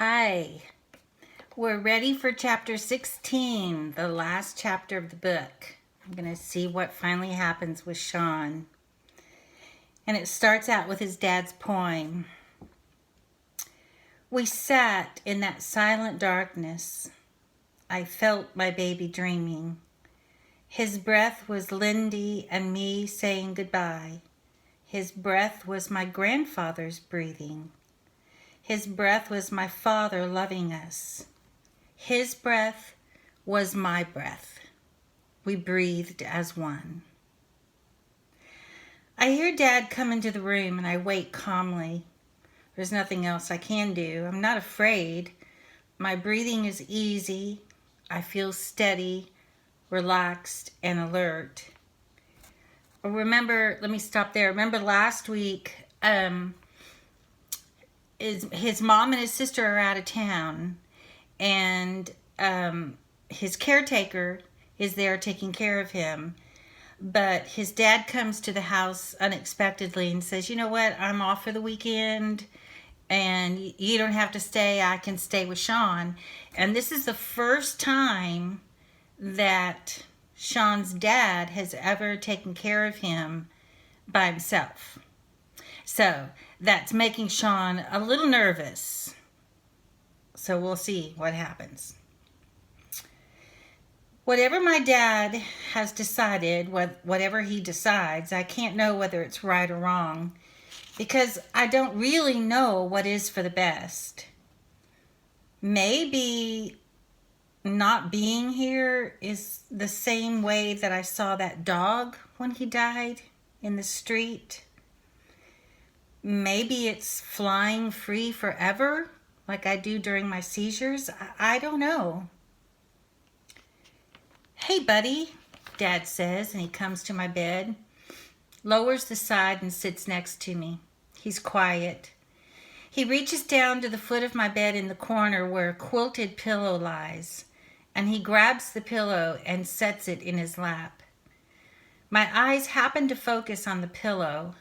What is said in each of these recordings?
Hi, we're ready for chapter 16, the last chapter of the book. I'm going to see what finally happens with Sean. And it starts out with his dad's poem. We sat in that silent darkness. I felt my baby dreaming. His breath was Lindy and me saying goodbye. His breath was my grandfather's breathing. His breath was my father loving us. His breath was my breath. We breathed as one. I hear Dad come into the room and I wait calmly. There's nothing else I can do. I'm not afraid. My breathing is easy. I feel steady, relaxed, and alert. Let me stop there. Remember last week, his mom and his sister are out of town. And his caretaker is there taking care of him. But his dad comes to the house unexpectedly and says, you know what, I'm off for the weekend and you don't have to stay. I can stay with Sean. And this is the first time that Sean's dad has ever taken care of him by himself. So that's making Sean a little nervous. So we'll see what happens. Whatever my dad has decided, whatever he decides, I can't know whether it's right or wrong because I don't really know what is for the best. Maybe not being here is the same way that I saw that dog when he died in the street. Maybe it's flying free forever like I do during my seizures. I don't know. Hey, buddy, Dad says, and he comes to my bed, lowers the side and sits next to me. He's quiet. He reaches down to the foot of my bed in the corner where a quilted pillow lies, and he grabs the pillow and sets it in his lap. My eyes happen to focus on the pillow.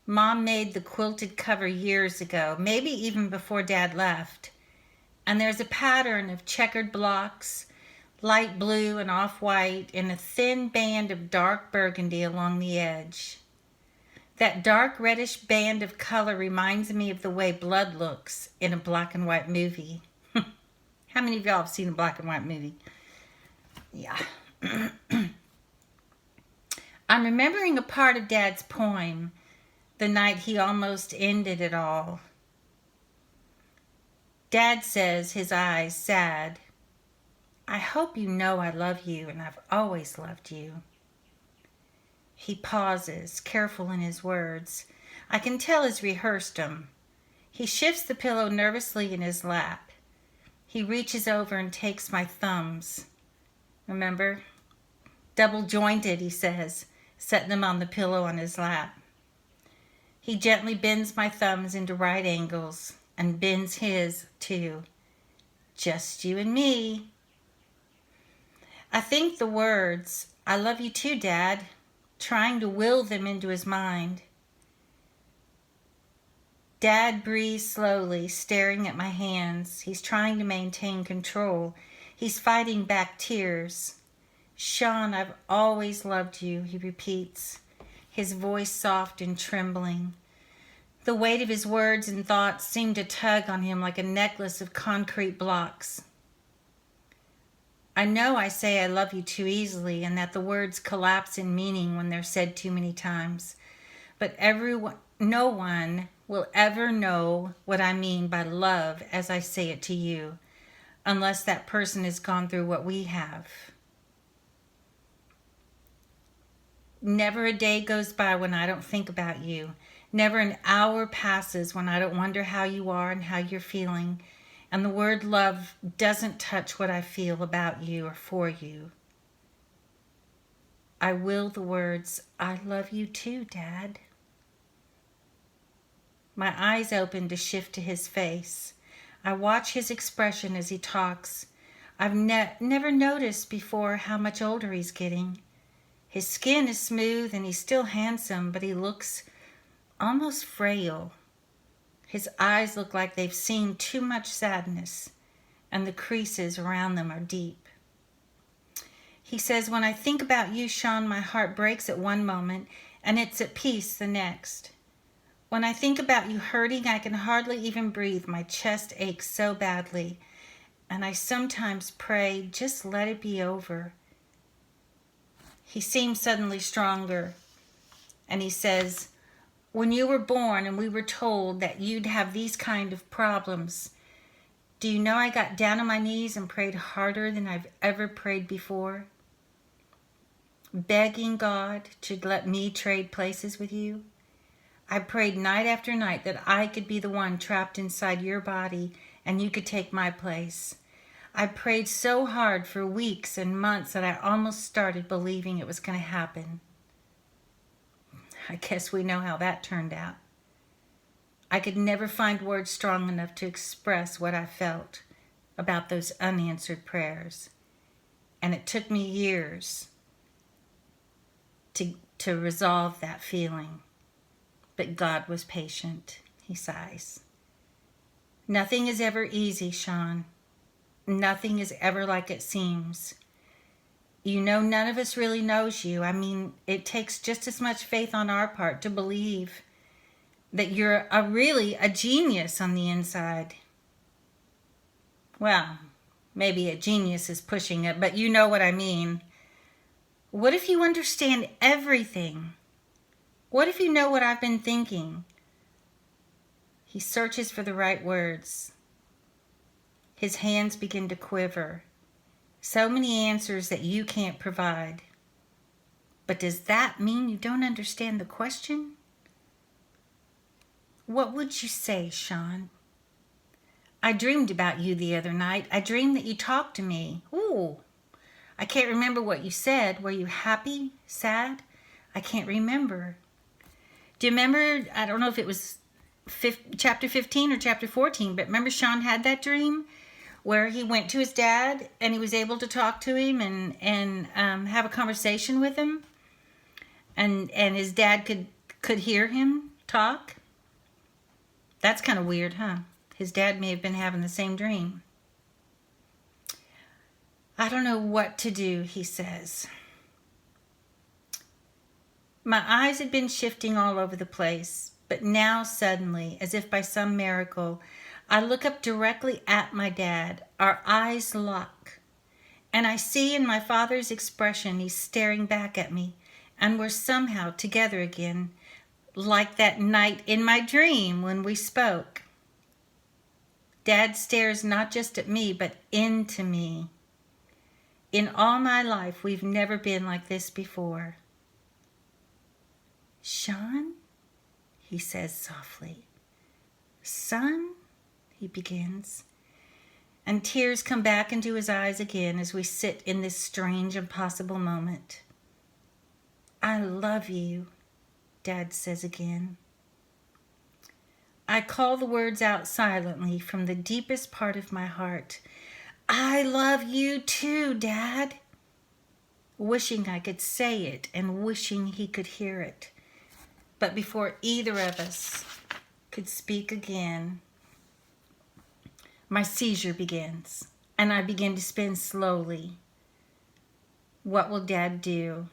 Mom made the quilted cover years ago, maybe even before Dad left, and there's a pattern of checkered blocks, light blue and off-white, and a thin band of dark burgundy along the edge. That dark reddish band of color reminds me of the way blood looks in a black and white movie. How many of y'all have seen a black and white movie? Yeah. I'm remembering a part of Dad's poem, the night he almost ended it all. Dad says, his eyes sad, I hope you know I love you and I've always loved you. He pauses, careful in his words. I can tell he's rehearsed them. He shifts the pillow nervously in his lap. He reaches over and takes my thumbs. Remember? Double jointed, he says, setting them on the pillow on his lap. He gently bends my thumbs into right angles and bends his too. Just you and me. I think the words, I love you too, Dad, trying to will them into his mind. Dad breathes slowly, staring at my hands. He's trying to maintain control. He's fighting back tears. Sean, I've always loved you, he repeats, his voice soft and trembling. The weight of his words and thoughts seemed to tug on him like a necklace of concrete blocks. I know I say I love you too easily and that the words collapse in meaning when they're said too many times. But no one will ever know what I mean by love as I say it to you, unless that person has gone through what we have. Never a day goes by when I don't think about you. Never an hour passes when I don't wonder how you are and how you're feeling. And the word love doesn't touch what I feel about you or for you. I will the words, I love you too, Dad. My eyes open to shift to his face. I watch his expression as he talks. I've never noticed before how much older he's getting. His skin is smooth and he's still handsome, but he looks almost frail. His eyes look like they've seen too much sadness, and the creases around them are deep. He says, when I think about you, Sean, my heart breaks at one moment, and it's at peace the next. When I think about you hurting, I can hardly even breathe. My chest aches so badly, and I sometimes pray, just let it be over. He seems suddenly stronger, and he says, when you were born and we were told that you'd have these kind of problems, do you know I got down on my knees and prayed harder than I've ever prayed before? Begging God to let me trade places with you. I prayed night after night that I could be the one trapped inside your body and you could take my place. I prayed so hard for weeks and months that I almost started believing it was going to happen. I guess we know how that turned out. I could never find words strong enough to express what I felt about those unanswered prayers. And it took me years to resolve that feeling. But God was patient, he sighs. Nothing is ever easy, Sean. Nothing is ever like it seems. You know, none of us really knows you. I mean, it takes just as much faith on our part to believe that you're really a genius on the inside. Well, maybe a genius is pushing it, but you know what I mean. What if you understand everything? What if you know what I've been thinking? He searches for the right words. His hands begin to quiver. So many answers that you can't provide. But does that mean you don't understand the question? What would you say, Sean? I dreamed about you the other night. I dreamed that you talked to me. Ooh, I can't remember what you said. Were you happy? Sad? I can't remember. Do you remember, I don't know if it was chapter 15 or chapter 14, but remember Sean had that dream where he went to his dad and he was able to talk to him and have a conversation with him, and his dad could hear him talk. That's kind of weird, huh? His dad may have been having the same dream. I don't know what to do, he says. My eyes had been shifting all over the place, but now suddenly, as if by some miracle, I look up directly at my dad. Our eyes lock, and I see in my father's expression he's staring back at me, and we're somehow together again, like that night in my dream when we spoke. Dad stares not just at me, but into me. In all my life, we've never been like this before. Sean, he says softly. Son, he begins, and tears come back into his eyes again as we sit in this strange, impossible moment. I love you, Dad says again. I call the words out silently from the deepest part of my heart. I love you too, Dad. Wishing I could say it and wishing he could hear it. But before either of us could speak again, my seizure begins, and I begin to spin slowly. What will Dad do?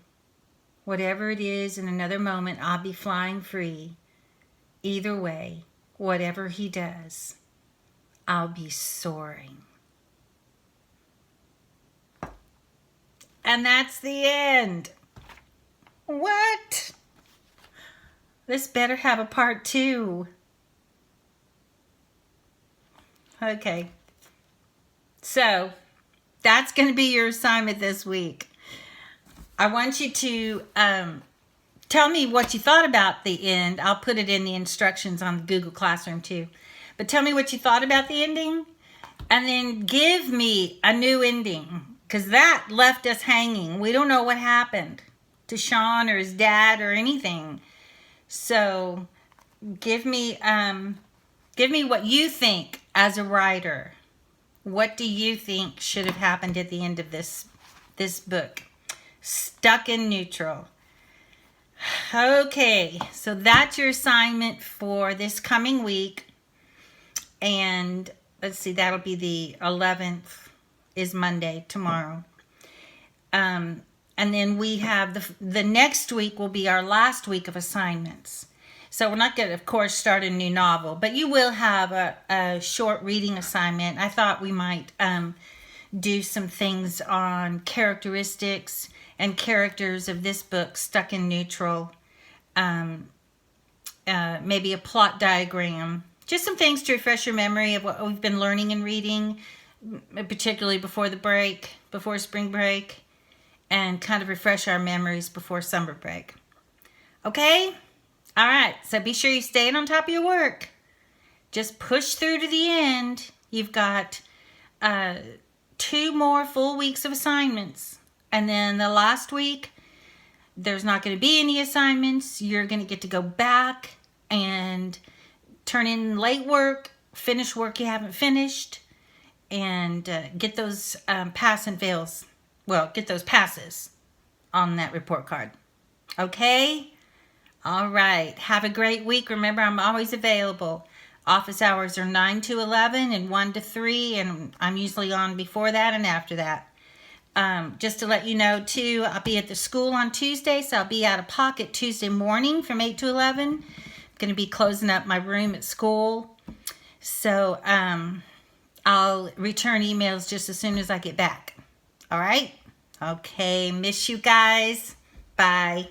Whatever it is, in another moment, I'll be flying free. Either way, whatever he does, I'll be soaring. And that's the end. What? This better have a part 2. Okay. So, that's going to be your assignment this week. I want you to tell me what you thought about the end. I'll put it in the instructions on Google Classroom too. But tell me what you thought about the ending. And then give me a new ending. Because that left us hanging. We don't know what happened to Sean or his dad or anything. So give me what you think as a writer. What do you think should have happened at the end of this book? Stuck in Neutral. Okay, so that's your assignment for this coming week. And let's see, that'll be the 11th is Monday, tomorrow. And then we have the next week will be our last week of assignments. So we're not going to, of course, start a new novel, but you will have a short reading assignment. I thought we might do some things on characteristics and characters of this book, Stuck in Neutral. Maybe a plot diagram. Just some things to refresh your memory of what we've been learning and reading, particularly before the break, before spring break, and kind of refresh our memories before summer break. Okay? All right, so be sure you stay on top of your work. Just push through to the end. You've got 2 more full weeks of assignments. And then the last week, there's not going to be any assignments. You're going to get to go back and turn in late work, finish work you haven't finished, and get those pass and fails. Well, get those passes on that report card. Okay? All right. Have a great week. Remember, I'm always available. Office hours are 9 to 11 and 1 to 3, and I'm usually on before that and after that. Just to let you know, too, I'll be at the school on Tuesday, so I'll be out of pocket Tuesday morning from 8 to 11. I'm going to be closing up my room at school. So I'll return emails just as soon as I get back. All right? Okay. Miss you guys. Bye.